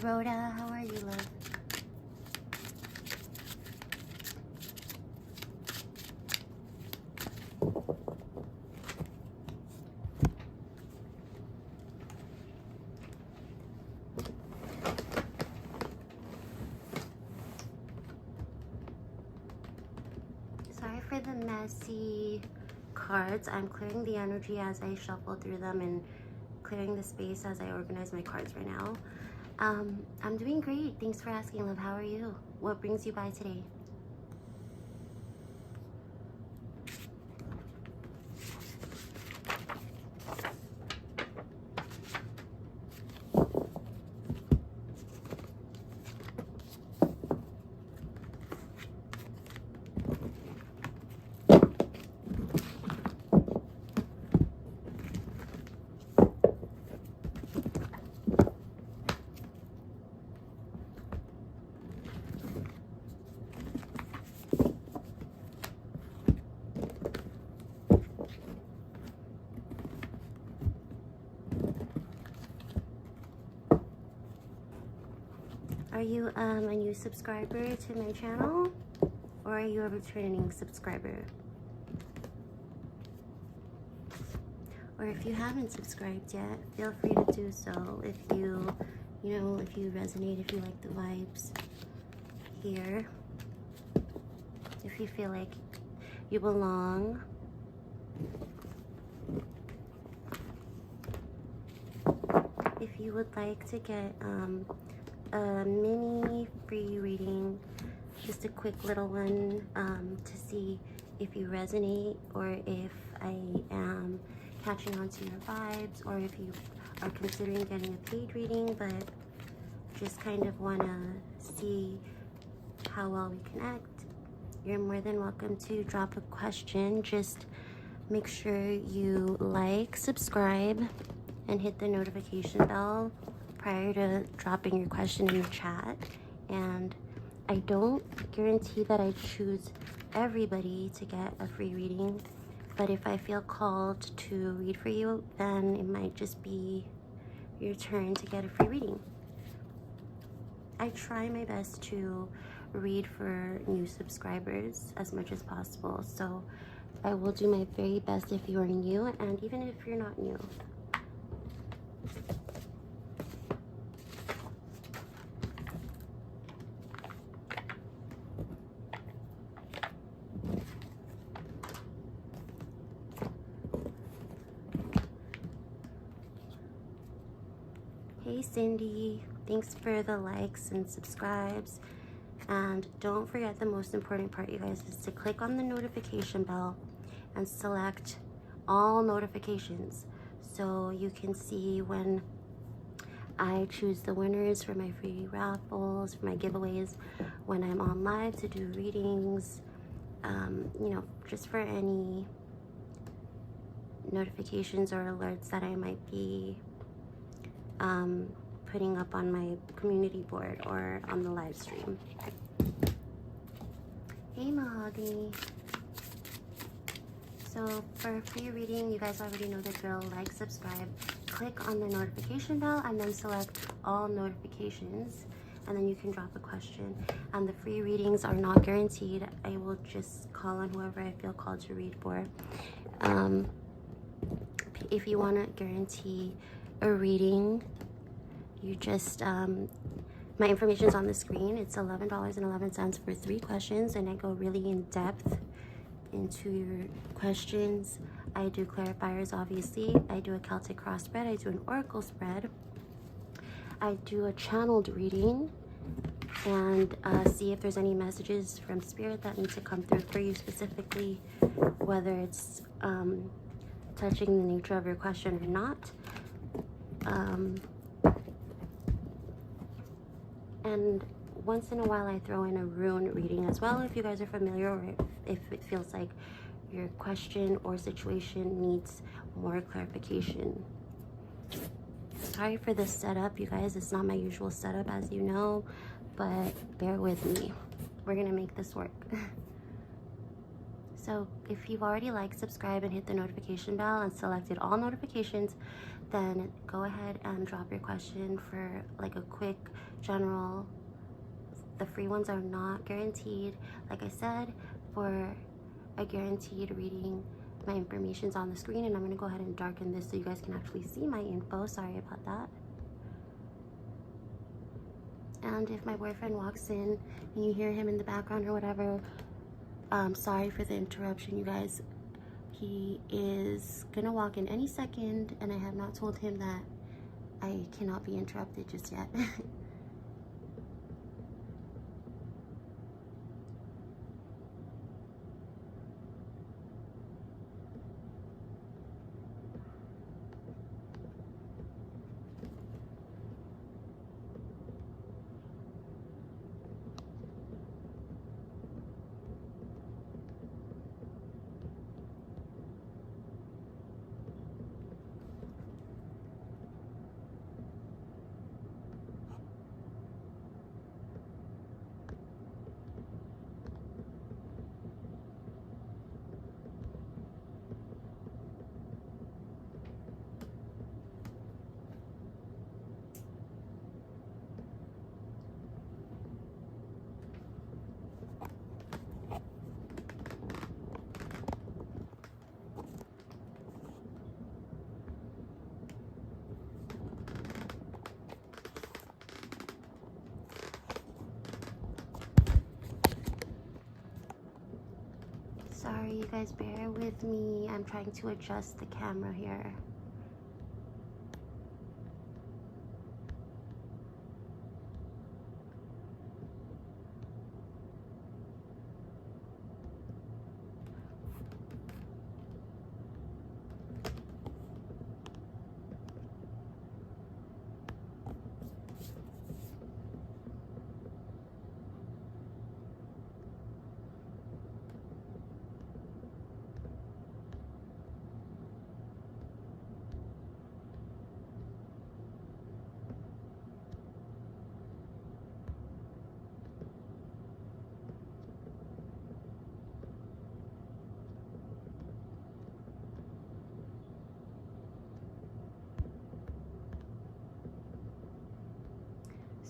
Rhoda, how are you, love? Sorry for the messy cards. I'm clearing the energy as I shuffle through them and clearing the space as I organize my cards right now. I'm doing great. Thanks for asking, love. How are you? What brings you by today? Are you a new subscriber to my channel, or are you a returning subscriber? Or if you haven't subscribed yet, feel free to do so. If if you resonate, if you like the vibes here, if you feel like you belong. If you would like to get a mini free reading, just a quick little one, to see if you resonate or if I am catching on to your vibes, or if you are considering getting a paid reading but just kind of want to see how well we connect, you're more than welcome to drop a question. Just make sure you like, subscribe, and hit the notification bell prior to dropping your question in the chat. And I don't guarantee that I choose everybody to get a free reading, but if I feel called to read for you, then it might just be your turn to get a free reading. I try my best to read for new subscribers as much as possible, so I will do my very best if you are new, and even if you're not new. Hey Cindy, thanks for the likes and subscribes. And don't forget the most important part, you guys, is to click on the notification bell and select all notifications so you can see when I choose the winners for my free raffles, for my giveaways, when I'm on live to do readings, just for any notifications or alerts that I might be putting up on my community board or on the live stream. Hey Mahogany. So for a free reading, you guys already know the drill. Like, subscribe, click on the notification bell, and then select all notifications, and then you can drop a question. And the free readings are not guaranteed. I will just call on whoever I feel called to read for. If you want to guarantee a reading, you just my information is on the screen. It's $11.11 for 3 questions, and I go really in depth into your questions. I do clarifiers, obviously. I do a Celtic cross spread. I do an oracle spread. I do a channeled reading and see if there's any messages from spirit that need to come through for you specifically, whether it's touching the nature of your question or not. And once in a while I throw in a rune reading as well, if you guys are familiar, or if it feels like your question or situation needs more clarification. Sorry for this setup, you guys. It's not my usual setup, as you know, but bear with me. We're gonna make this work. So if you've already liked, subscribe, and hit the notification bell and selected all notifications, then go ahead and drop your question for like a quick general. The free ones are not guaranteed. Like I said, for a guaranteed reading, my information's on the screen, and I'm gonna go ahead and darken this so you guys can actually see my info. Sorry about that. And if my boyfriend walks in and you hear him in the background or whatever, sorry for the interruption, you guys. He is gonna walk in any second, and I have not told him that I cannot be interrupted just yet. Sorry, you guys, bear with me. I'm trying to adjust the camera here.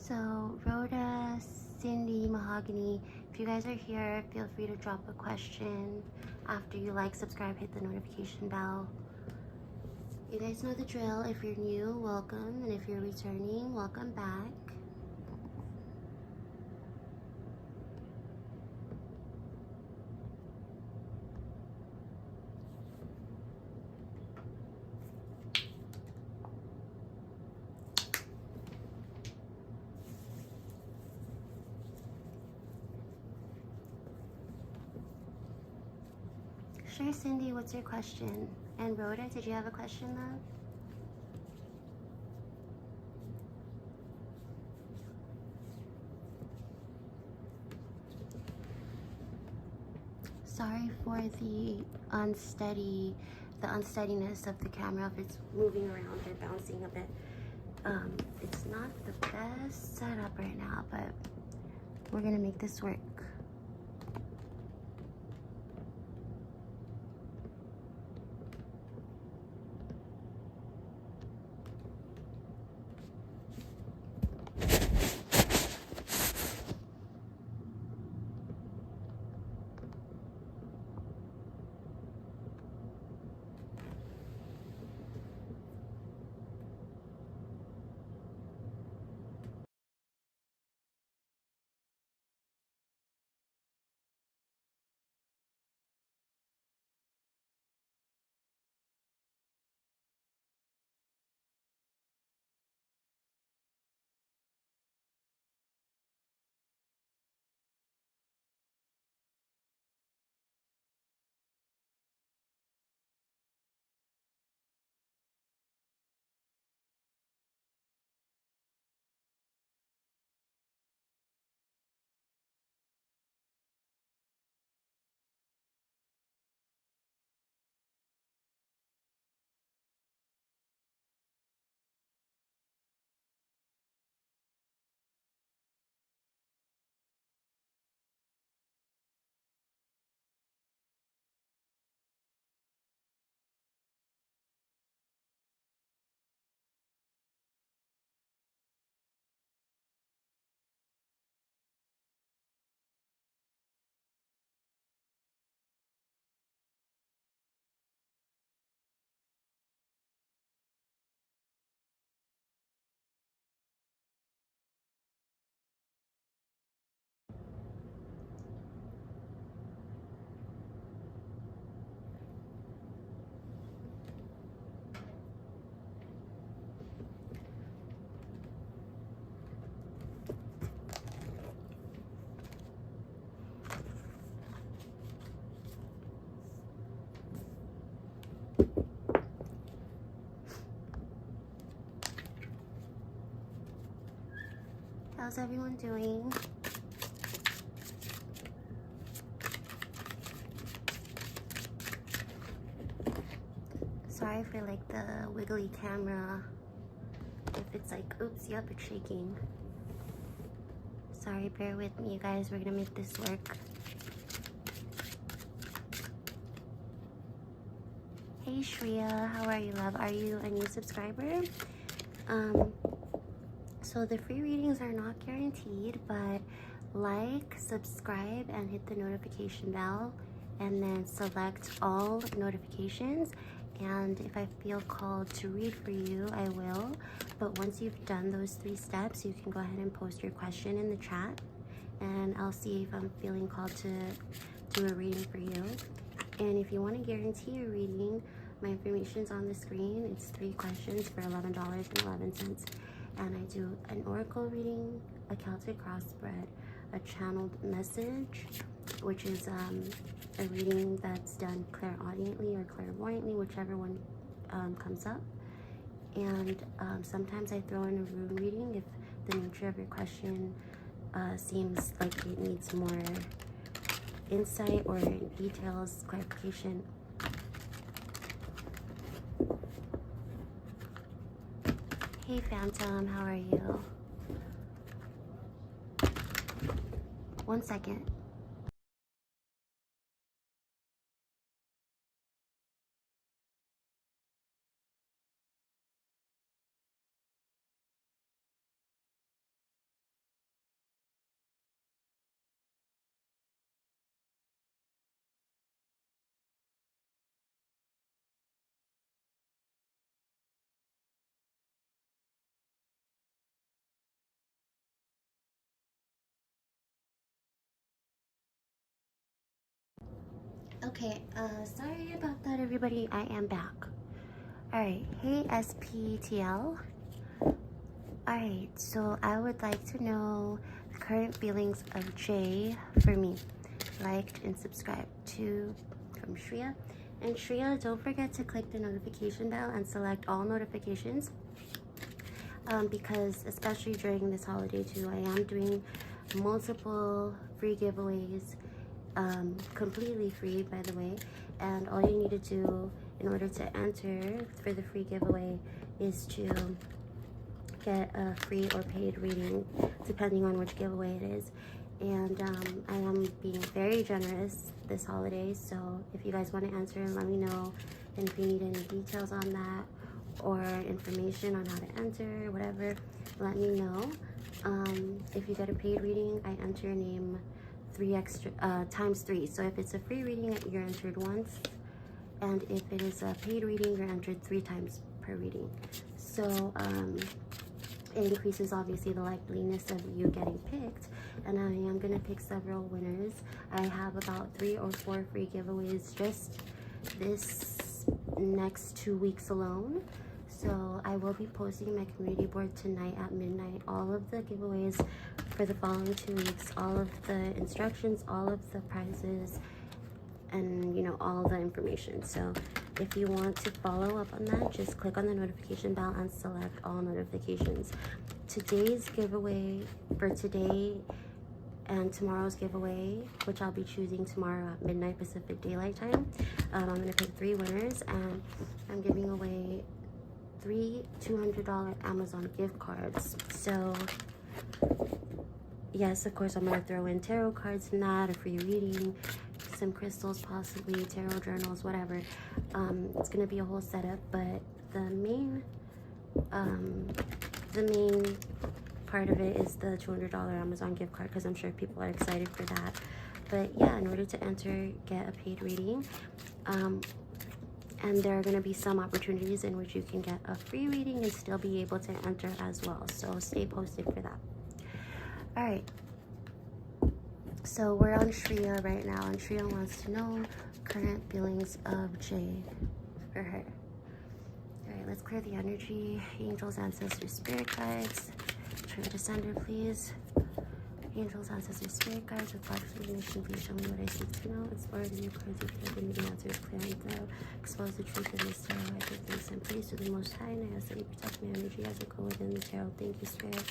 So, Rhoda, Cindy, Mahogany, if you guys are here, feel free to drop a question. After you like, subscribe, hit the notification bell. You guys know the drill. If you're new, welcome. And if you're returning, welcome back. Sure, Cindy, what's your question? And Rhoda, did you have a question, love? Sorry for the unsteadiness of the camera if it's moving around or bouncing a bit. It's not the best setup right now, but we're gonna make this work. How's everyone doing? Sorry for like the wiggly camera. If it's like, oops, yep, it's shaking. Sorry, bear with me, you guys. We're gonna make this work. Hey Shreya, how are you, love? Are you a new subscriber? So the free readings are not guaranteed, but like, subscribe, and hit the notification bell, and then select all notifications. And if I feel called to read for you, I will. But once you've done those 3 steps, you can go ahead and post your question in the chat, and I'll see if I'm feeling called to do a reading for you. And if you want to guarantee a reading, my information's on the screen. It's 3 questions for $11.11. And I do an oracle reading, a Celtic cross spread, a channeled message, which is a reading that's done clairaudiently or clairvoyantly, whichever one comes up. And sometimes I throw in a room reading if the nature of your question seems like it needs more insight or details, clarification. Hey Phantom, how are you? 1 second. Okay, sorry about that, everybody. I am back. Alright, hey SPTL. Alright, so I would like to know the current feelings of Jay for me. Liked and subscribed to from Shreya. And Shreya, don't forget to click the notification bell and select all notifications. Because especially during this holiday too, I am doing multiple free giveaways. Completely free, by the way, and all you need to do in order to enter for the free giveaway is to get a free or paid reading depending on which giveaway it is. And I am being very generous this holiday, so if you guys want to answer, let me know. And if you need any details on that or information on how to enter, whatever, let me know. If you get a paid reading, I enter your name times 3. So if it's a free reading, you're entered once, and if it is a paid reading, you're entered 3 times per reading. So it increases obviously the likeliness of you getting picked, and I am gonna pick several winners. I have about 3 or 4 free giveaways just this next 2 weeks alone. So I will be posting my community board tonight at midnight, all of the giveaways for the following 2 weeks, all of the instructions, all of the prizes, and you know, all the information. So if you want to follow up on that, just click on the notification bell and select all notifications. Today's giveaway for today and tomorrow's giveaway, which I'll be choosing tomorrow at midnight Pacific Daylight Time, I'm gonna pick 3 winners, and I'm giving away 3 $200 Amazon gift cards. So yes, of course, I'm gonna throw in tarot cards in that, a free reading, some crystals, possibly tarot journals, whatever. It's gonna be a whole setup, but the main part of it is the $200 Amazon gift card, because I'm sure people are excited for that. But yeah, in order to enter, get a paid reading, and there are going to be some opportunities in which you can get a free reading and still be able to enter as well. So stay posted for that. All right. So we're on Shreya right now, and Shreya wants to know current feelings of Jay for her. All right, let's clear the energy. Angels, ancestors, spirit guides. Try to send her, please. Angels, ancestors, spirit guides, with God's illumination, please show me what I seek to know. Explore the new cards you can give me the answers clear and thorough. Expose the truth in this tarot. I give thanks and praise to the Most High, and I ask that you protect my energy as I go within the tarot. Thank you, Spirit.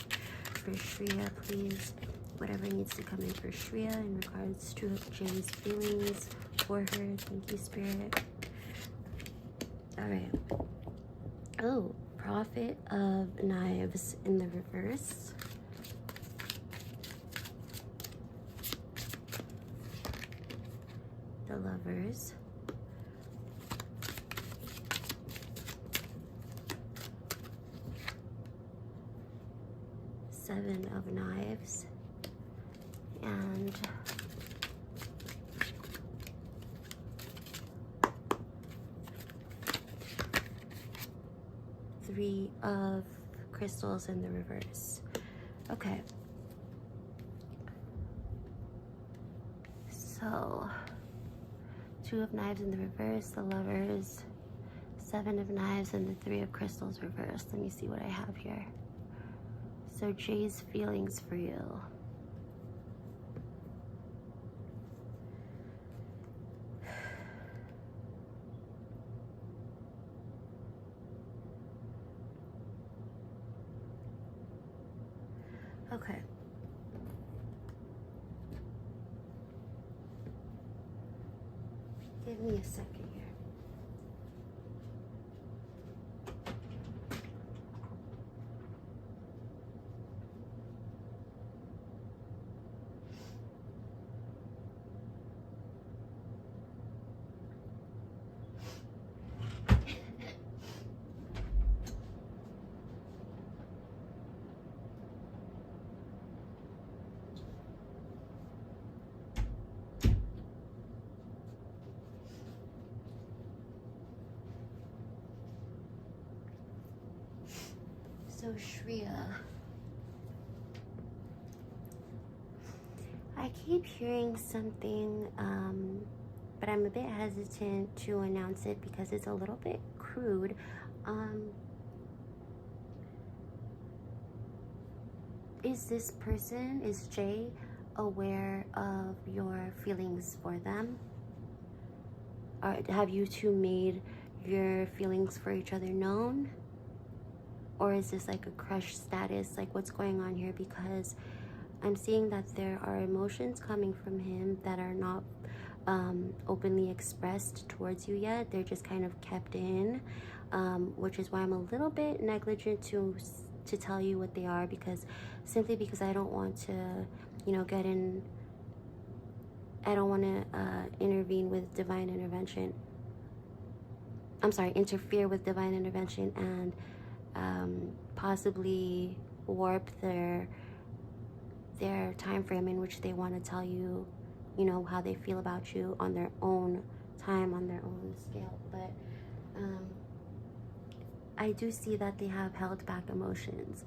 For Shreya, please. Whatever needs to come in for Shreya in regards to Jay's feelings for her. Thank you, Spirit. Alright. Oh, Prophet of Knives in the reverse. The Lovers. Seven of Knives. And Three of Crystals in the reverse. Okay. So, Two of Knives in the reverse, the Lovers, Seven of Knives, and the Three of Crystals reversed. Let me see what I have here. So, Jay's feelings for you. Okay. Give me a second here. So Shreya, I keep hearing something, but I'm a bit hesitant to announce it because it's a little bit crude. Is this person, is Jay, aware of your feelings for them? Or have you two made your feelings for each other known? Or is this like a crush status? Like, what's going on here? Because I'm seeing that there are emotions coming from him that are not openly expressed towards you yet. They're just kind of kept in, which is why I'm a little bit negligent to tell you what they are, because simply because I don't want to, you know, I don't want to intervene with divine intervention. I'm sorry, interfere with divine intervention and possibly warp their time frame in which they want to tell you, you know, how they feel about you on their own time, on their own scale. But I do see that they have held back emotions.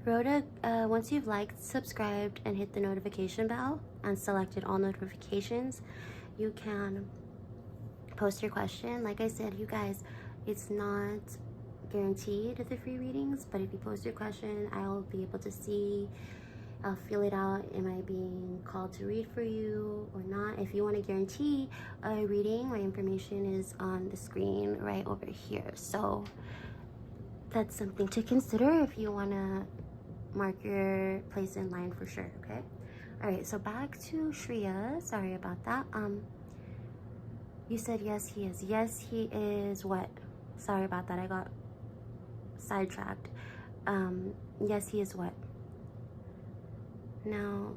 Rhoda, once you've liked, subscribed, and hit the notification bell and selected all notifications, you can post your question. Like I said, you guys, it's not guaranteed the free readings, but if you post your question, I'll be able to see. I'll feel it out. Am I being called to read for you or not? If you want to guarantee a reading, my information is on the screen right over here. So that's something to consider if you want to mark your place in line for sure, okay? All right, so back to Shreya. Sorry about that. You said yes, he is. Yes, he is what? Sorry about that. I got sidetracked. Yes, he is what? Now,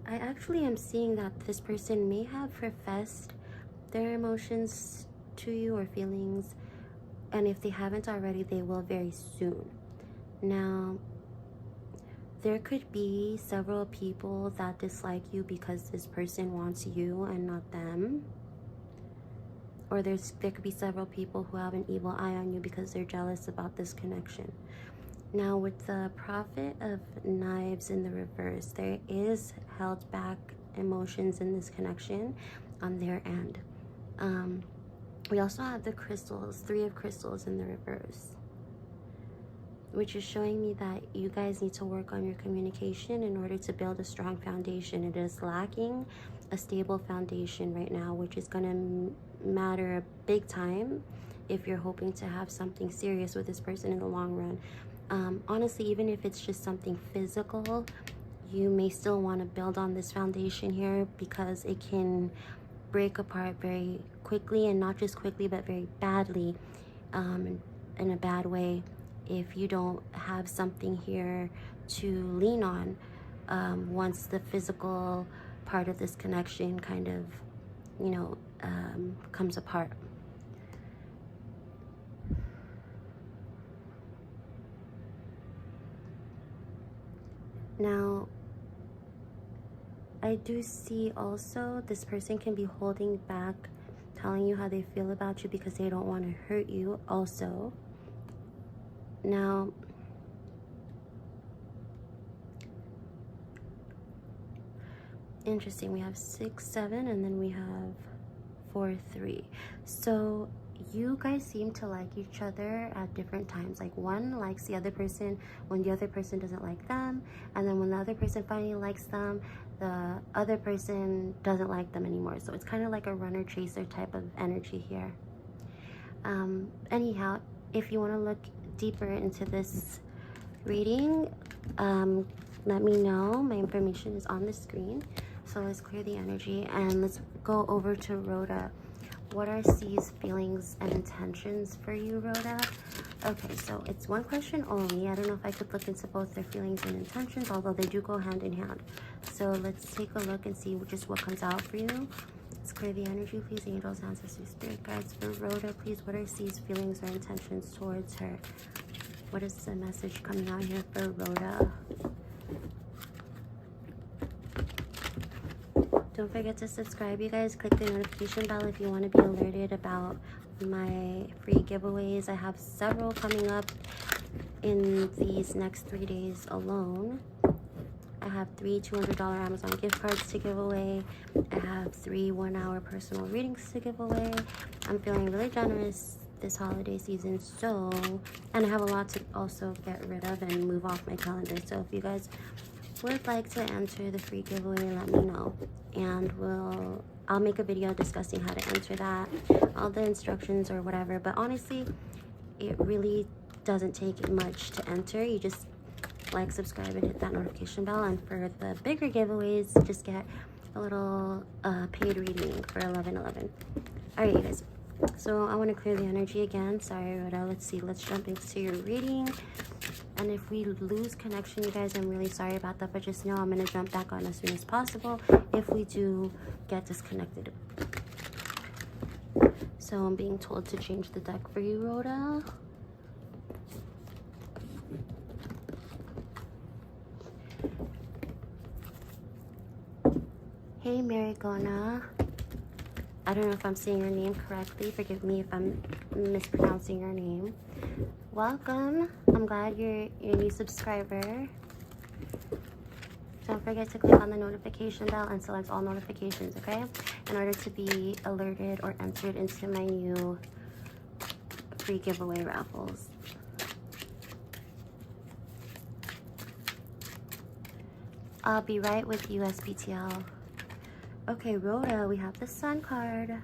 I actually am seeing that this person may have professed their emotions to you or feelings, and if they haven't already, they will very soon. Now, there could be several people that dislike you because this person wants you and not them. Or there could be several people who have an evil eye on you because they're jealous about this connection. Now, with the Prophet of Knives in the reverse, there is held back emotions in this connection on their end. We also have the crystals, 3 of crystals in the reverse, which is showing me that you guys need to work on your communication in order to build a strong foundation. It is lacking a stable foundation right now, which is going to matter big time if you're hoping to have something serious with this person in the long run. Honestly, even if it's just something physical, you may still want to build on this foundation here, because it can break apart very quickly, and not just quickly but very badly, in a bad way, if you don't have something here to lean on once the physical part of this connection kind of, you know, comes apart. Now, I do see also this person can be holding back, telling you how they feel about you because they don't want to hurt you also. Now, interesting, we have 6, 7, and then we have 4, 3. So you guys seem to like each other at different times. Like, one likes the other person when the other person doesn't like them, and then when the other person finally likes them, the other person doesn't like them anymore. So it's kind of like a runner chaser type of energy here. Anyhow, if you want to look deeper into this reading, let me know. My information is on the screen. So let's clear the energy and let's go over to Rhoda. What are C's feelings and intentions for you, Rhoda? Okay, so it's one question only. I don't know if I could look into both their feelings and intentions, although they do go hand in hand. So let's take a look and see just what comes out for you. Let's clear the energy, please. Angels, ancestors, spirit guides for Rhoda, please. What are C's feelings or intentions towards her? What is the message coming out here for Rhoda? Don't forget to subscribe, you guys. Click the notification bell if you want to be alerted about my free giveaways. I have several coming up in these next 3 days alone. I have 3 $200 Amazon gift cards to give away. I have 3 1-hour personal readings to give away. I'm feeling really generous this holiday season, so, and I have a lot to also get rid of and move off my calendar. So if you guys would like to enter the free giveaway, let me know, and I'll make a video discussing how to enter that, all the instructions or whatever. But honestly, it really doesn't take much to enter. You just like, subscribe, and hit that notification bell. And for the bigger giveaways, just get a little paid reading for 11/11. All right, you guys, so I want to clear the energy again. Sorry, Rhoda. Let's see, let's jump into your reading. And if we lose connection, you guys, I'm really sorry about that, but just know I'm going to jump back on as soon as possible if we do get disconnected. So I'm being told to change the deck for you, Rhoda. Hey, Marigona. I don't know if I'm saying your name correctly. Forgive me if I'm mispronouncing your name. Welcome. I'm glad you're a new subscriber. Don't forget to click on the notification bell and select all notifications, okay? In order to be alerted or entered into my new free giveaway raffles. I'll be right with you, SPTL. Okay, Rhoda, we have the Sun card.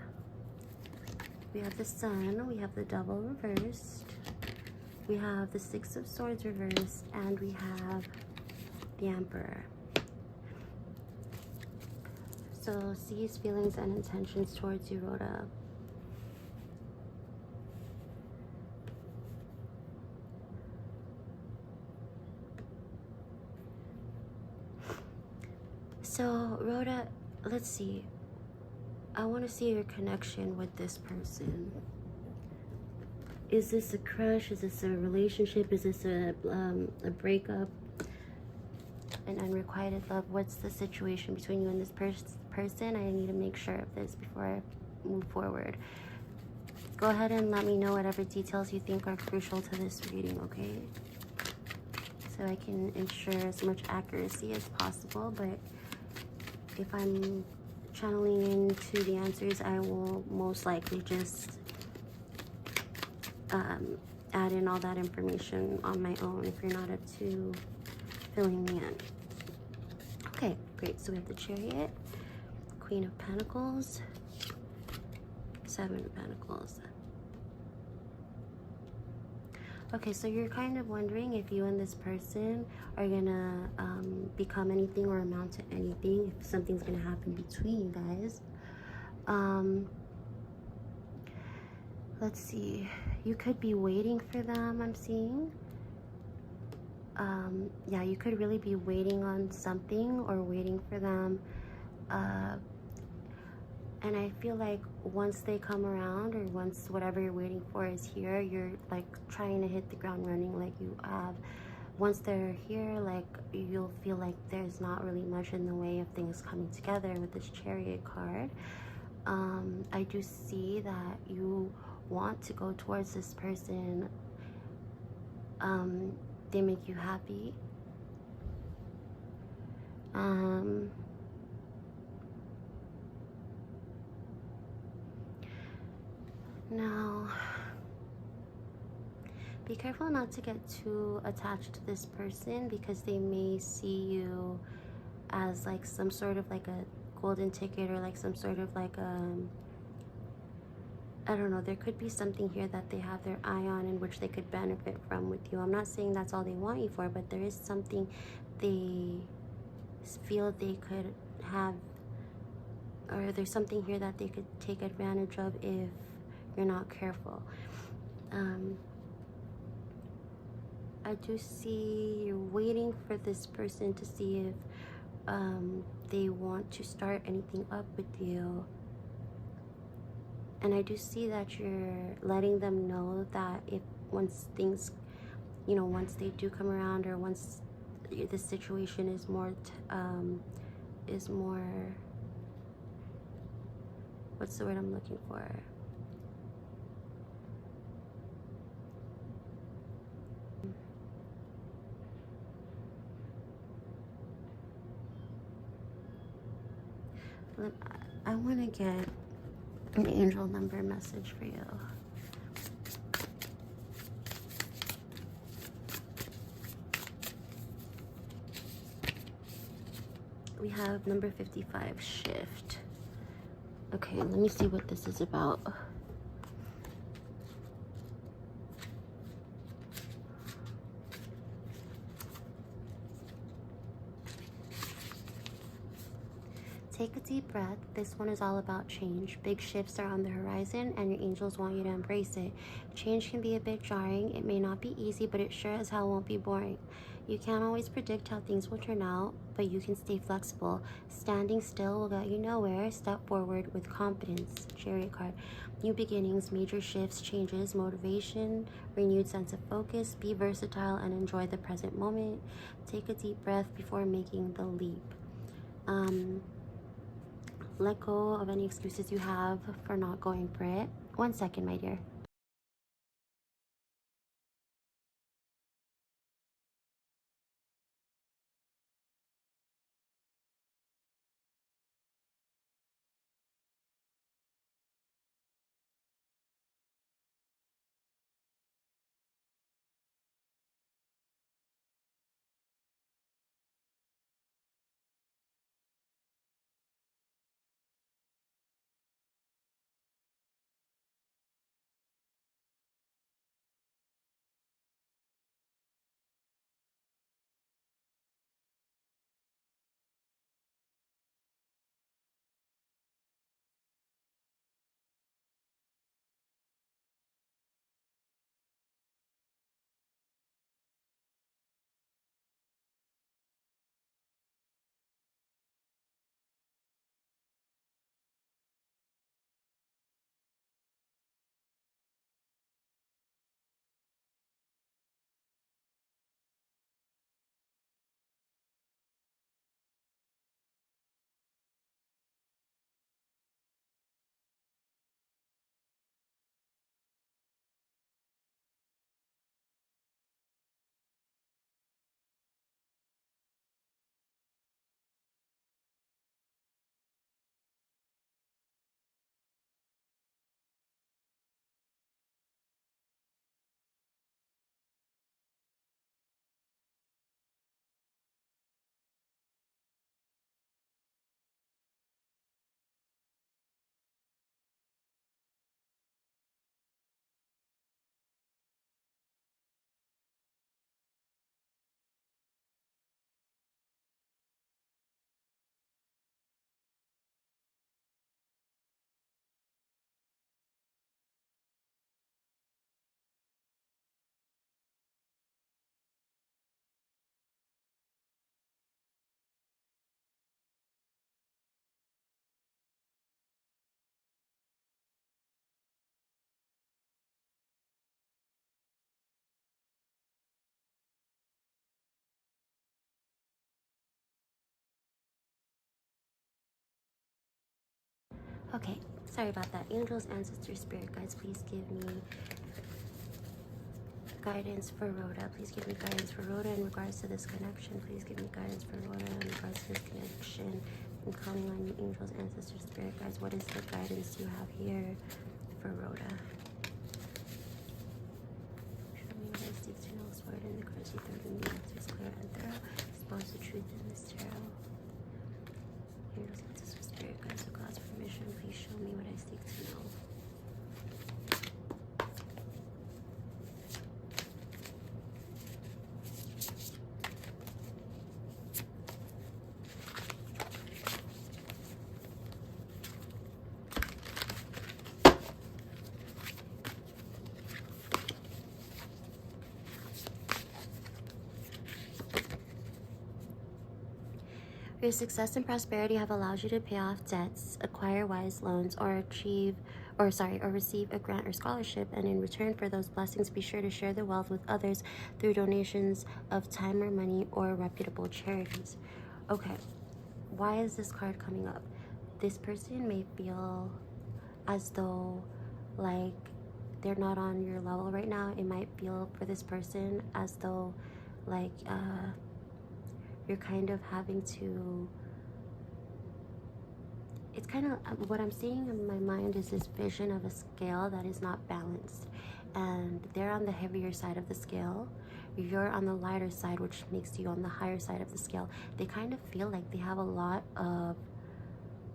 We have the Sun, we have the Devil reversed. We have the 6 of Swords reversed, and we have the Emperor. So, C's feelings and intentions towards you, Rhoda. So, Rhoda, let's see. I want to see your connection with this person. Is this a crush? Is this a relationship? Is this a breakup? An unrequited love? What's the situation between you and this person? I need to make sure of this before I move forward. Go ahead and let me know whatever details you think are crucial to this reading, okay? So I can ensure as much accuracy as possible, but if I'm channeling into the answers, I will most likely just add in all that information on my own if you're not up to filling me in. Okay, great. So we have the Chariot, Queen of Pentacles, Seven of Pentacles. Okay, so you're kind of wondering if you and this person are gonna become anything or amount to anything, if something's gonna happen between you guys. Let's see. You could be waiting for them, I'm seeing. Yeah, you could really be waiting on something or waiting for them. And I feel like once they come around, or once whatever you're waiting for is here, you're like trying to hit the ground running like you have. Once they're here, like you'll feel like there's not really much in the way of things coming together with this Chariot card. I do see that you want to go towards this person. They make you happy. Now, be careful not to get too attached to this person, because they may see you as like some sort of like a golden ticket, or like some sort of like I don't know, there could be something here that they have their eye on in which they could benefit from with you. I'm not saying that's all they want you for, but there is something they feel they could have, or there's something here that they could take advantage of if you're not careful. I do see you're waiting for this person to see if they want to start anything up with you. And I do see that you're letting them know that if once things, you know, once they do come around, or once the situation is more, what's the word I'm looking for? I want to get an angel number message for you. We have number 55, shift. Okay, let me see what this is about. Take a deep breath. This one is all about change. Big shifts are on the horizon, and your angels want you to embrace it. Change can be a bit jarring. It may not be easy, but it sure as hell won't be boring. You can't always predict how things will turn out, but you can stay flexible. Standing still will get you nowhere. Step forward with confidence. Chariot card. New beginnings, major shifts, changes, motivation, renewed sense of focus. Be versatile and enjoy the present moment. Take a deep breath before making the leap. Let go of any excuses you have for not going for it. 1 second, my dear. Okay, sorry about that. Angels, ancestors, spirit guides, please give me guidance for Rhoda. Please give me guidance for Rhoda in regards to this connection. Please give me guidance for Rhoda in regards to this connection. I'm calling on you, angels, ancestors, spirit guides. What is the guidance you have here for Rhoda? Show me what I seek to know. Sword in the cards you throw to me. Answers clear and thorough. Expose the truth in this tarot. Angels, ancestors, spirit guides, with God's permission, please show me what I seek to know. Your success and prosperity have allowed you to pay off debts, acquire wise loans, or receive a grant or scholarship. And in return for those blessings, be sure to share the wealth with others through donations of time or money or reputable charities. Okay, why is this card coming up? This person may feel as though like they're not on your level right now. It might feel for this person as though like you're kind of having to, it's kind of, what I'm seeing in my mind is this vision of a scale that is not balanced, and they're on the heavier side of the scale, you're on the lighter side, which makes you on the higher side of the scale. They kind of feel like they have a lot of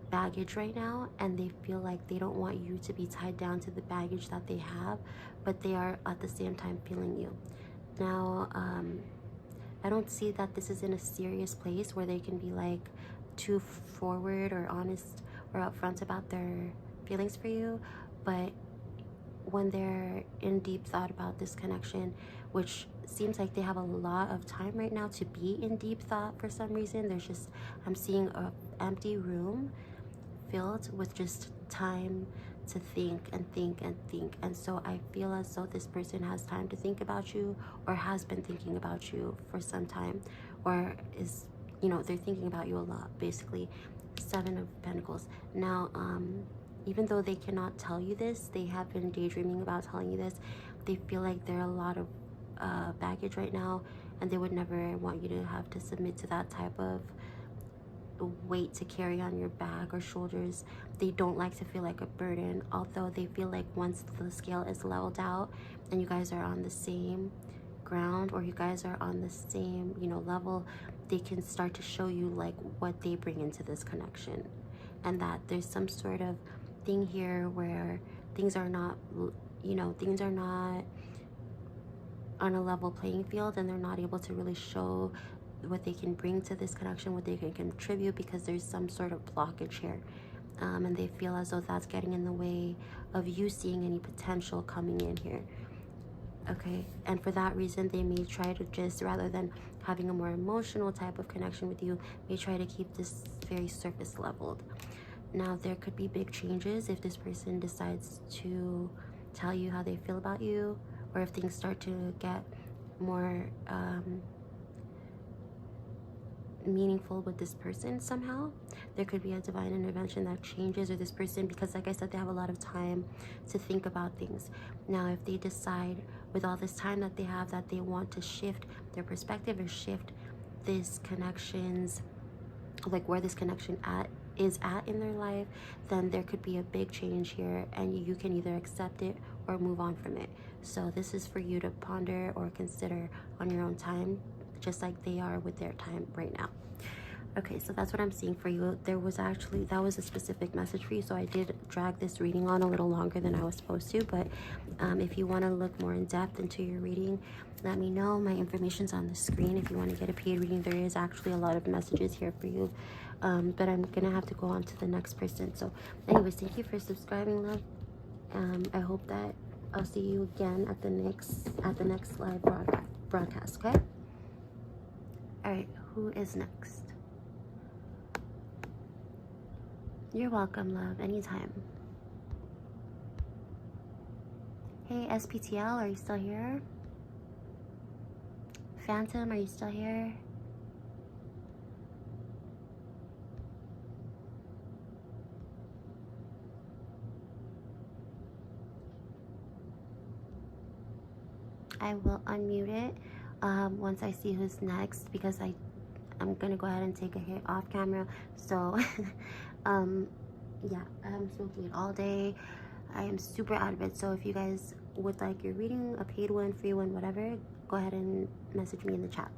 baggage right now, and they feel like they don't want you to be tied down to the baggage that they have, but they are at the same time feeling you. Now, I don't see that this is in a serious place where they can be like too forward or honest or upfront about their feelings for you, but when they're in deep thought about this connection, which seems like they have a lot of time right now to be in deep thought for some reason, there's just, I'm seeing an empty room filled with just time to think and think and think. And so I feel as though this person has time to think about you, or has been thinking about you for some time, or is, you know, they're thinking about you a lot, basically. 7 of Pentacles. Now, even though they cannot tell you this, they have been daydreaming about telling you this. They feel like there are a lot of baggage right now, and they would never want you to have to submit to that type of weight to carry on your back or shoulders. They don't like to feel like a burden, although they feel like once the scale is leveled out and you guys are on the same ground, or you guys are on the same, you know, level, they can start to show you like what they bring into this connection, and that there's some sort of thing here where things are not, you know, things are not on a level playing field, and they're not able to really show what they can bring to this connection, what they can contribute, because there's some sort of blockage here, and they feel as though that's getting in the way of you seeing any potential coming in here. Okay, and for that reason, they may try to just, rather than having a more emotional type of connection with you, may try to keep this very surface leveled. Now, there could be big changes if this person decides to tell you how they feel about you, or if things start to get more meaningful with this person somehow. There could be a divine intervention that changes, or this person, because like I said, they have a lot of time to think about things. Now, if they decide with all this time that they have that they want to shift their perspective, or shift this connections, like where this connection is at in their life, then there could be a big change here, and you can either accept it or move on from it. So this is for you to ponder or consider on your own time, just like they are with their time right now. Okay, so that's what I'm seeing for you. There was actually, that was a specific message for you, so I did drag this reading on a little longer than I was supposed to, but if you want to look more in depth into your reading, let me know. My information's on the screen. If you want to get a paid reading, there is actually a lot of messages here for you, but I'm gonna have to go on to the next person. So anyways, thank you for subscribing, love. I hope that I'll see you again at the next live broadcast, okay? All right, who is next? You're welcome, love, anytime. Hey, SPTL, are you still here? Phantom, are you still here? I will unmute it once I see who's next, because I'm gonna go ahead and take a hit off camera. So yeah, I'm supposed to wait all day. I am super out of it. So if you guys would like your reading, a paid one, free one, whatever, go ahead and message me in the chat.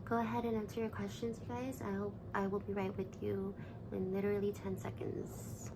Go ahead and answer your questions, you guys. I will be right with you in literally 10 seconds.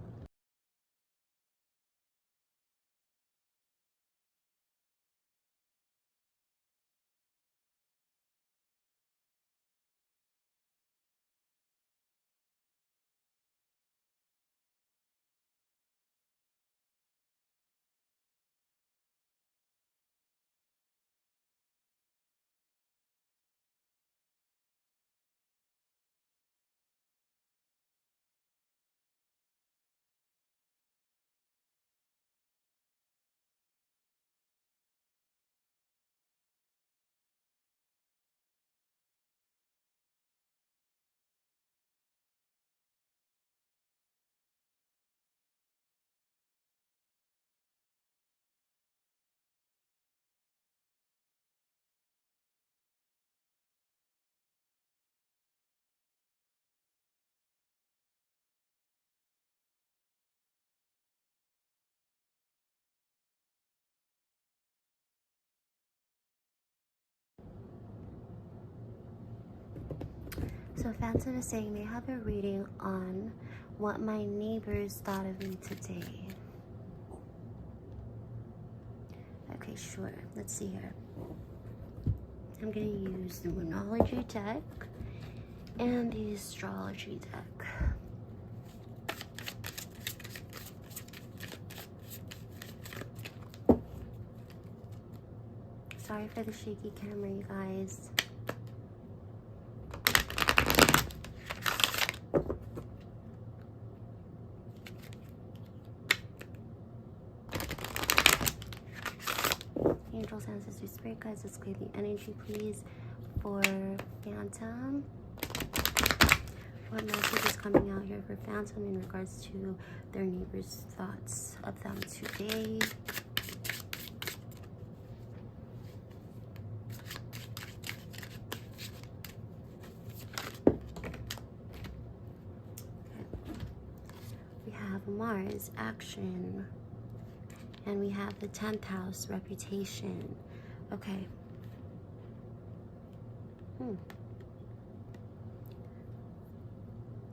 So Phantom is saying they have a reading on what my neighbors thought of me today. Okay, sure. Let's see here. I'm gonna use the Moonology deck and the Astrology deck. Sorry for the shaky camera, you guys. Angels, ancestors, spirit guides, let's clear the energy, please, for Phantom. What message is coming out here for Phantom in regards to their neighbors' thoughts of them today? We have Mars, action. And we have the 10th house, reputation. Okay.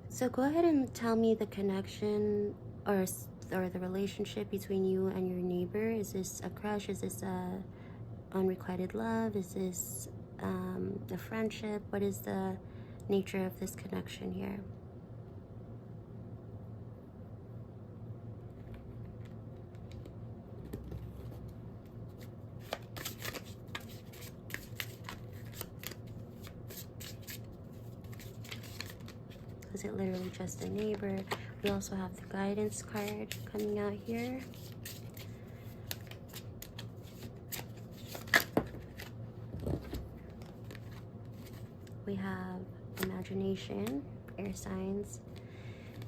So go ahead and tell me the connection or the relationship between you and your neighbor. Is this a crush? Is this a unrequited love? Is this a friendship? What is the nature of this connection here? Is it literally just a neighbor? We also have the guidance card coming out here. We have imagination, air signs,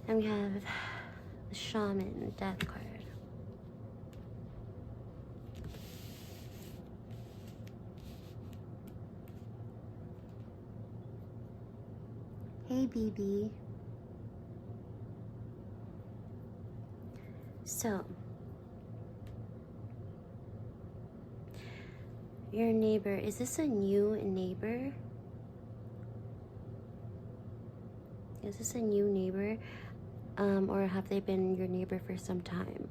and we have the shaman, death card. Hey, BB. So, your neighbor, is this a new neighbor? Is this a new neighbor? Or have they been your neighbor for some time?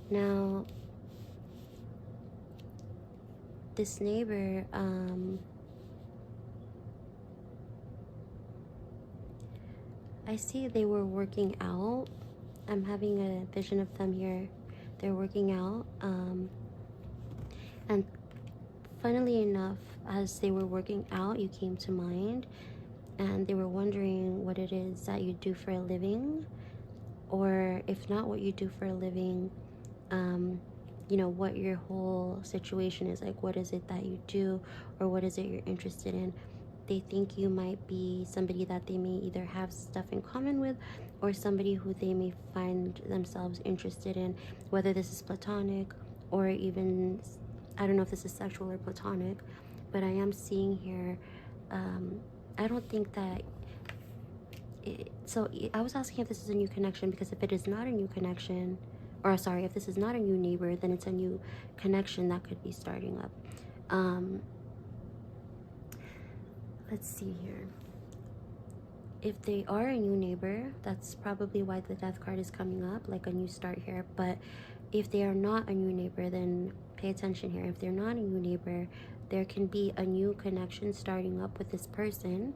Now, this neighbor, I see they were working out. I'm having a vision of them here. They're working out. And funnily enough, as they were working out, you came to mind. And they were wondering what it is that you do for a living. Or if not what you do for a living, you know, what your whole situation is. Like, what is it that you do? Or what is it you're interested in? They think you might be somebody that they may either have stuff in common with, or somebody who they may find themselves interested in, whether this is platonic or even, I don't know if this is sexual or platonic, but I am seeing here, I don't think that, so I was asking if this is a new connection, because if it is not a new connection, or sorry, if this is not a new neighbor, then it's a new connection that could be starting up. Let's see here. If they are a new neighbor, that's probably why the death card is coming up, like a new start here. But if they are not a new neighbor, then pay attention here. If they're not a new neighbor, there can be a new connection starting up with this person.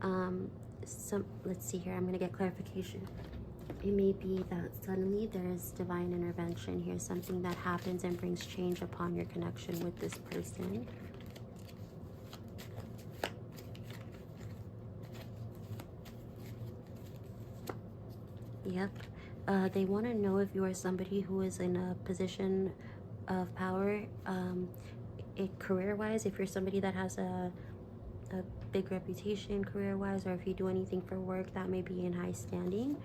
Let's see here. I'm going to get clarification. It may be that suddenly there is divine intervention here, something that happens and brings change upon your connection with this person. Yep. They want to know if you are somebody who is in a position of power, career-wise, if you're somebody that has a big reputation career-wise, or if you do anything for work that may be in high standing.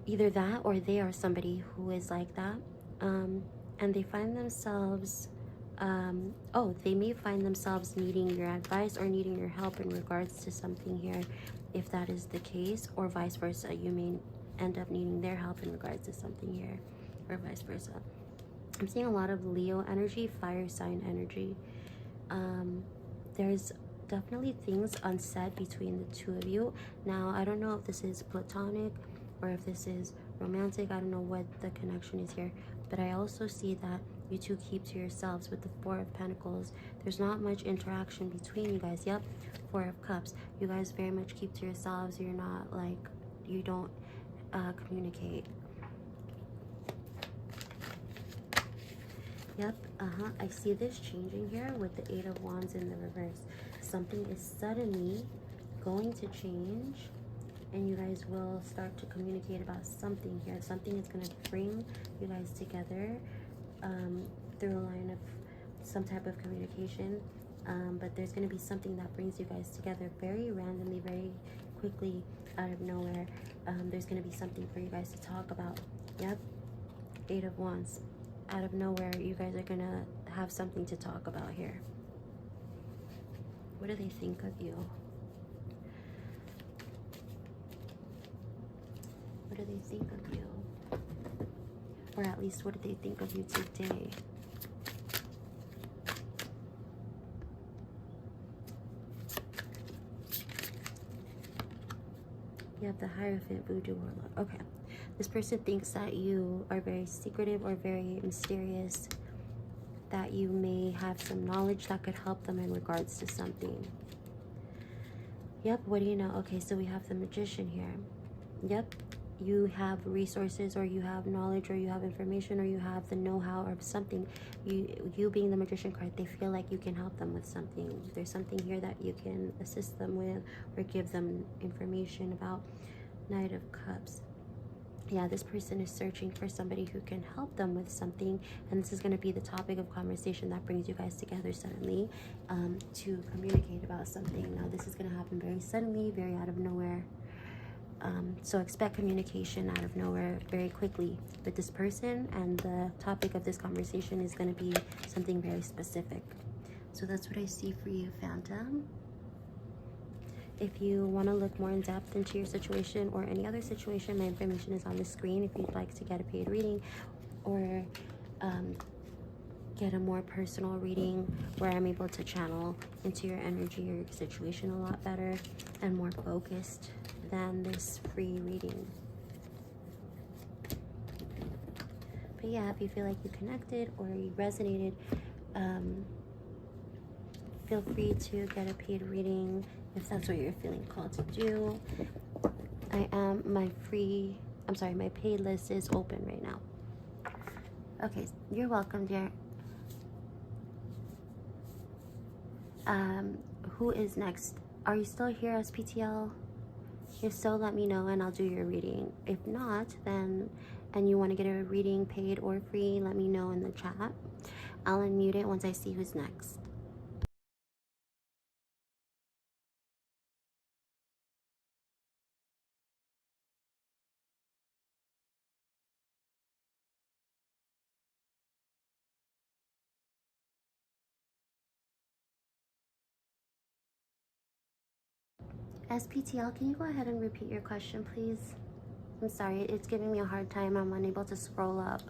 Either that, or they are somebody who is like that. And they find themselves, they may find themselves needing your advice or needing your help in regards to something here, if that is the case, or vice versa. You may end up needing their help in regards to something here, or vice versa. I'm seeing a lot of Leo energy, fire sign energy. There's definitely things unsaid between the two of you. Now, I don't know if this is platonic or if this is romantic. I don't know what the connection is here, but I also see that you two keep to yourselves with the Four of Pentacles. There's not much interaction between you guys. Yep, Four of Cups. You guys very much keep to yourselves. You're not like, you don't communicate. Yep, I see this changing here with the Eight of Wands in the reverse. Something is suddenly going to change, and you guys will start to communicate about something here. Something is going to bring you guys together through a line of some type of communication. But there's going to be something that brings you guys together very randomly, very quickly, out of nowhere. There's going to be something for you guys to talk about. Yep, Eight of Wands. Out of nowhere, you guys are going to have something to talk about here. What do they think of you? What do they think of you? Or at least, what do they think of you today? You have the Hierophant, Voodoo Warlock. Okay. This person thinks that you are very secretive or very mysterious, that you may have some knowledge that could help them in regards to something. Yep, what do you know? Okay, so we have the Magician here. Yep, you have resources, or you have knowledge, or you have information, or you have the know-how of something. You being the Magician card, they feel like you can help them with something. There's something here that you can assist them with or give them information about. Knight of Cups. Yeah, this person is searching for somebody who can help them with something, and this is going to be the topic of conversation that brings you guys together suddenly to communicate about something. Now, this is going to happen very suddenly, very out of nowhere. So expect communication out of nowhere very quickly with this person, and the topic of this conversation is going to be something very specific. So that's what I see for you, Phantom. If you want to look more in depth into your situation or any other situation, my information is on the screen if you'd like to get a paid reading or get a more personal reading where I'm able to channel into your energy or your situation a lot better and more focused than this free reading. But yeah, if you feel like you connected or you resonated, feel free to get a paid reading if that's what you're feeling called to do. My paid list is open right now. Okay, you're welcome, dear. Who is next? Are you still here, SPTL? If so, let me know and I'll do your reading. If not, then, and you want to get a reading paid or free, let me know in the chat. I'll unmute it once I see who's next. SPTL, can you go ahead and repeat your question, please? I'm sorry, it's giving me a hard time. I'm unable to scroll up.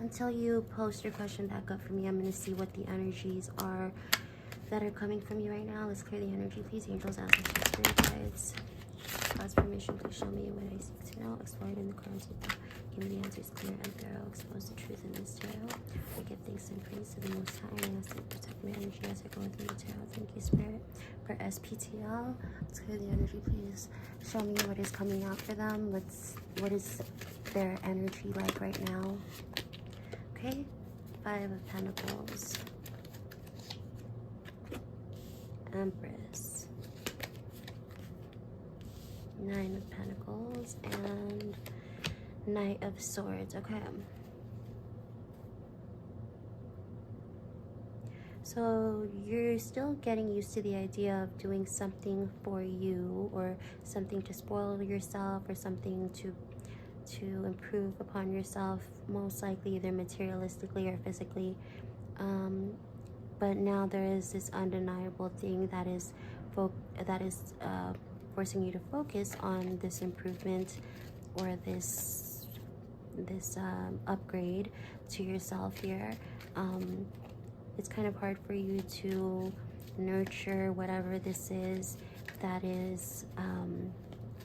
Until you post your question back up for me, I'm going to see what the energies are that are coming from you right now. Let's clear the energy, please. Angels, ancestors, spirit guides. God's permission, please show me what I seek to know. Explore it in the cards. Give me the answers clear and thorough. Expose the truth in this tarot. I give thanks and praise to the Most High, and ask to protect my energy as I go through the tarot. Thank you, Spirit. For SPTL, let's clear the energy, please. Show me what is coming out for them. What is their energy like right now? Okay, 5 of Pentacles, Empress, 9 of Pentacles, and Knight of Swords. Okay. So you're still getting used to the idea of doing something for you, or something to spoil yourself, or something to improve upon yourself, most likely either materialistically or physically. But now there is this undeniable thing that is forcing you to focus on this improvement or this upgrade to yourself here. It's kind of hard for you to nurture whatever this is that is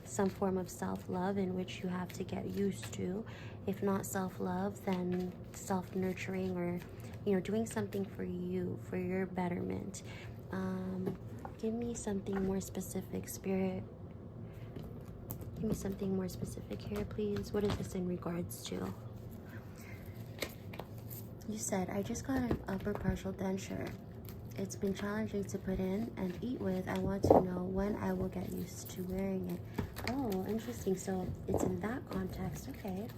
some form of self-love, in which you have to get used to. If not self-love, then self-nurturing, or doing something for you, for your betterment. Give me something more specific, Spirit. Give me something more specific here, please. What is this in regards to? You said, I just got an upper partial denture. It's been challenging to put in and eat with. I want to know when I will get used to wearing it. Oh, interesting. So it's in that context. Okay.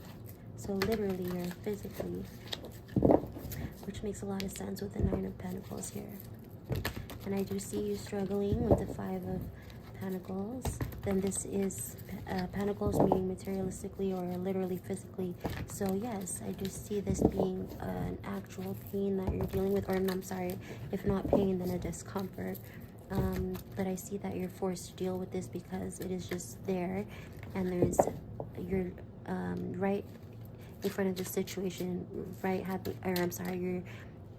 So literally or physically, which makes a lot of sense with the 9 of Pentacles here. And I do see you struggling with the 5 of Pentacles. Then this is Pentacles, meaning materialistically or literally physically. So yes, I do see this being an actual pain that you're dealing with, or I'm sorry, if not pain, then a discomfort. But I see that you're forced to deal with this because it is just there, and you're right in front of the situation, you're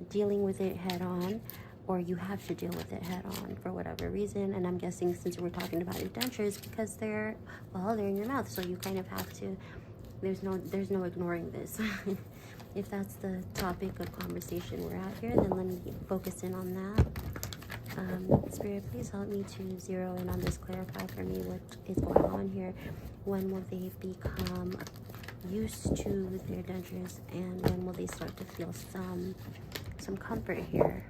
dealing with it head on, or you have to deal with it head on for whatever reason. And I'm guessing, since we're talking about dentures, because they're in your mouth, so you kind of have to. There's no ignoring this. if that's the topic of conversation we're at here, then let me focus in on that. Spirit, please help me to zero in on this, clarify for me what is going on here. When will they become used to their dentures, and when will they start to feel some comfort here?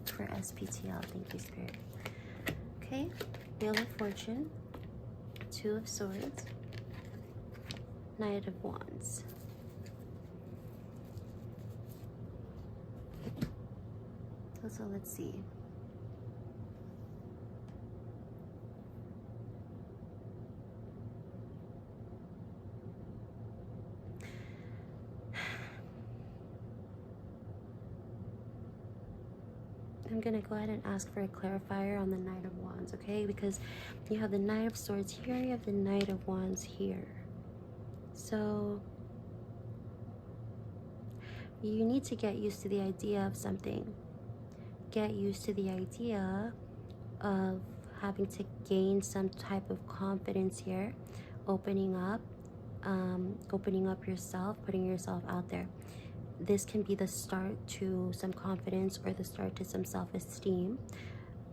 For SPTL, thank you, Spirit. Okay, Wheel of Fortune, Two of Swords, Knight of Wands. So let's see. I'm going to go ahead and ask for a clarifier on the Knight of Wands, okay? Because you have the Knight of Swords here, you have the Knight of Wands here. So you need to get used to the idea of something. Get used to the idea of having to gain some type of confidence here, opening up yourself, putting yourself out there. This can be the start to some confidence or the start to some self-esteem.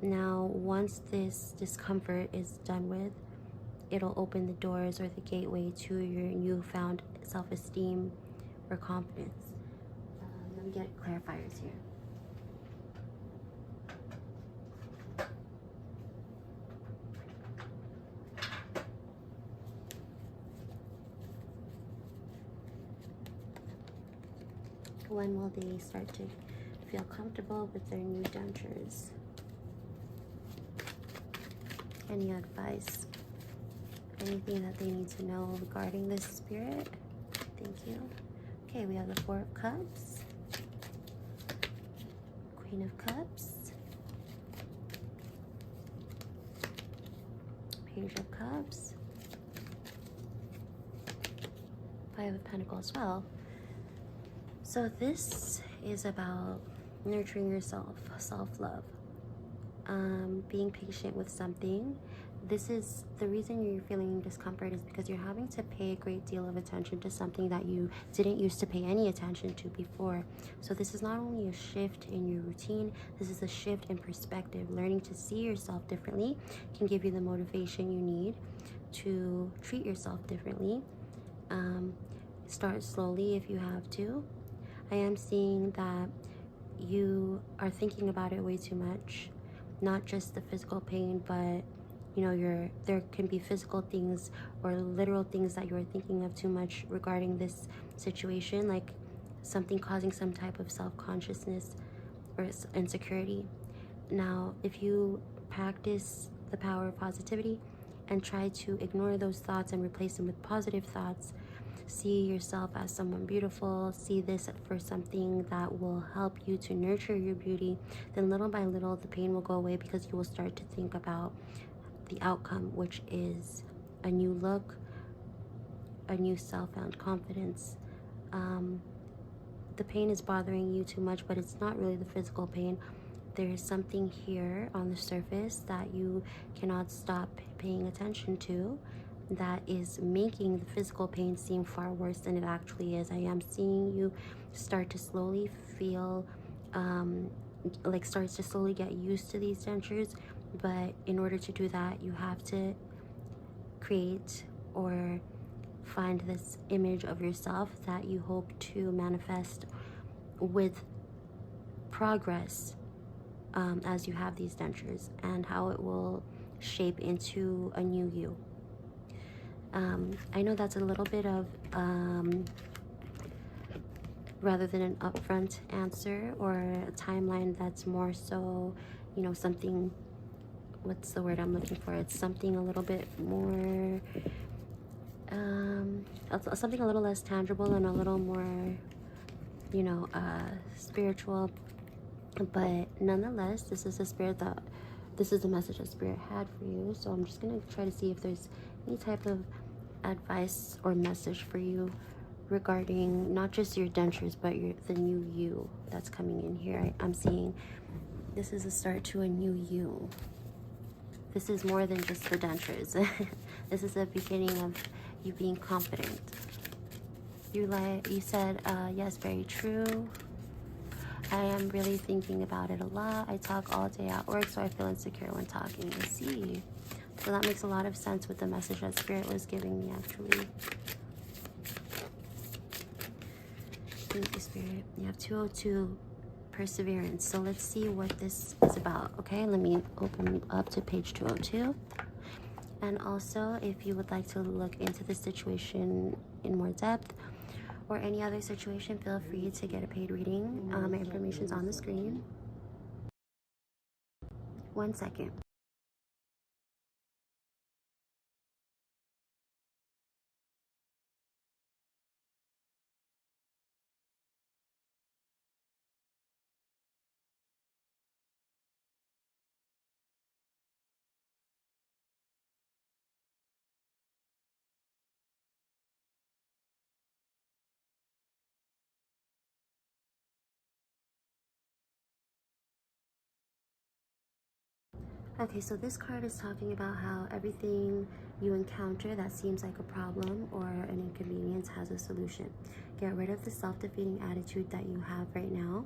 Now, once this discomfort is done with, it'll open the doors or the gateway to your newfound self-esteem or confidence. Let me get clarifiers here. When will they start to feel comfortable with their new dentures? Any advice? Anything that they need to know regarding this, Spirit? Thank you. Okay, we have the Four of Cups, Queen of Cups, Page of Cups, Five of Pentacles. Well, so this is about nurturing yourself, self-love, being patient with something. This is the reason you're feeling discomfort is because you're having to pay a great deal of attention to something that you didn't used to pay any attention to before. So this is not only a shift in your routine, this is a shift in perspective. Learning to see yourself differently can give you the motivation you need to treat yourself differently. Start slowly if you have to. I am seeing that you are thinking about it way too much, not just the physical pain, but you know, there can be physical things or literal things that you're thinking of too much regarding this situation, like something causing some type of self-consciousness or insecurity. Now, if you practice the power of positivity and try to ignore those thoughts and replace them with positive thoughts, see yourself as someone beautiful, see this for something that will help you to nurture your beauty, then little by little the pain will go away because you will start to think about the outcome, which is a new look, a new self-found confidence. The pain is bothering you too much, but it's not really the physical pain. There's something here on the surface that you cannot stop paying attention to that is making the physical pain seem far worse than it actually is. I am seeing you start to slowly feel, starts to slowly get used to these dentures, but in order to do that, you have to create or find this image of yourself that you hope to manifest with progress as you have these dentures, and how it will shape into a new you. I know that's a little bit of rather than an upfront answer or a timeline, that's more so, you know, something, what's the word I'm looking for? It's something a little bit more, something a little less tangible and a little more, you know, spiritual. But nonetheless, this is the message that Spirit had for you. So I'm just going to try to see if there's any type of advice or message for you regarding not just your dentures, but the new you that's coming in here. I'm seeing this is a start to a new you. this is more than just the dentures. This is the beginning of you being confident. You said, yes, very true. I am really thinking about it a lot. I talk all day at work, so I feel insecure when talking. I see. So that makes a lot of sense with the message that Spirit was giving me, actually. Thank you, Spirit. You have 202, perseverance. So let's see what this is about, okay? Let me open up to page 202. And also, if you would like to look into the situation in more depth or any other situation, feel free to get a paid reading. My information's on the screen. 1 second. Okay, so this card is talking about how everything you encounter that seems like a problem or an inconvenience has a solution. Get rid of the self-defeating attitude that you have right now.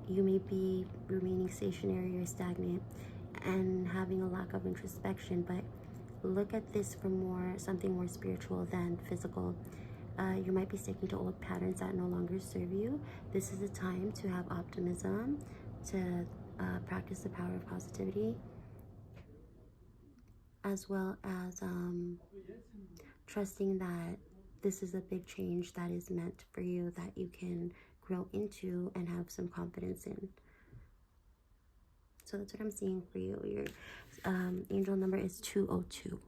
You may be remaining stationary or stagnant and having a lack of introspection, but look at this from something more spiritual than physical. You might be sticking to old patterns that no longer serve you. This is a time to have optimism, to practice the power of positivity, as well as trusting that this is a big change that is meant for you, that you can grow into and have some confidence in. So that's what I'm seeing for you. Your angel number is 202.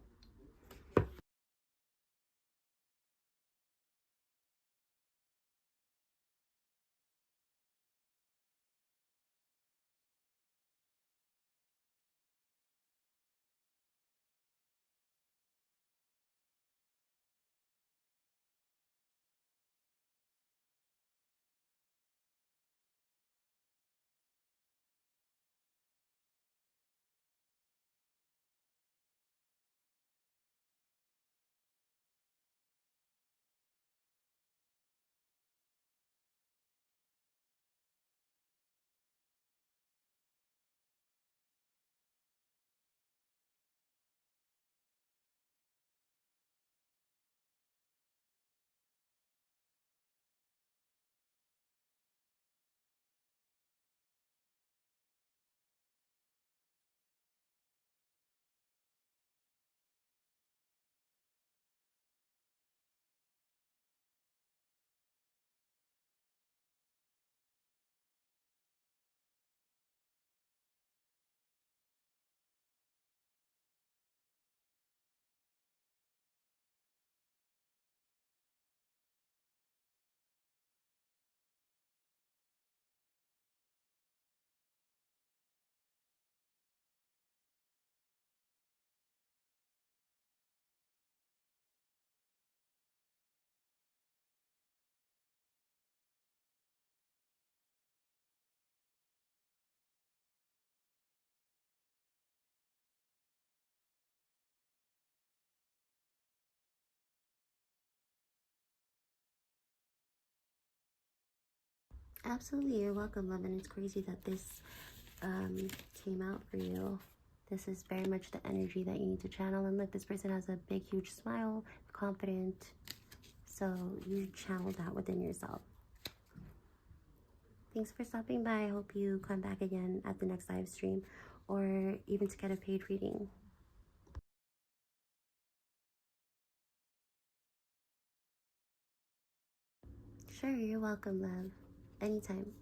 Absolutely, you're welcome, love. And it's crazy that this came out for you. This is very much the energy that you need to channel. And look, this person has a big, huge smile, confident. So you channel that within yourself. Thanks for stopping by. I hope you come back again at the next live stream or even to get a paid reading. Sure, you're welcome, love. Anytime.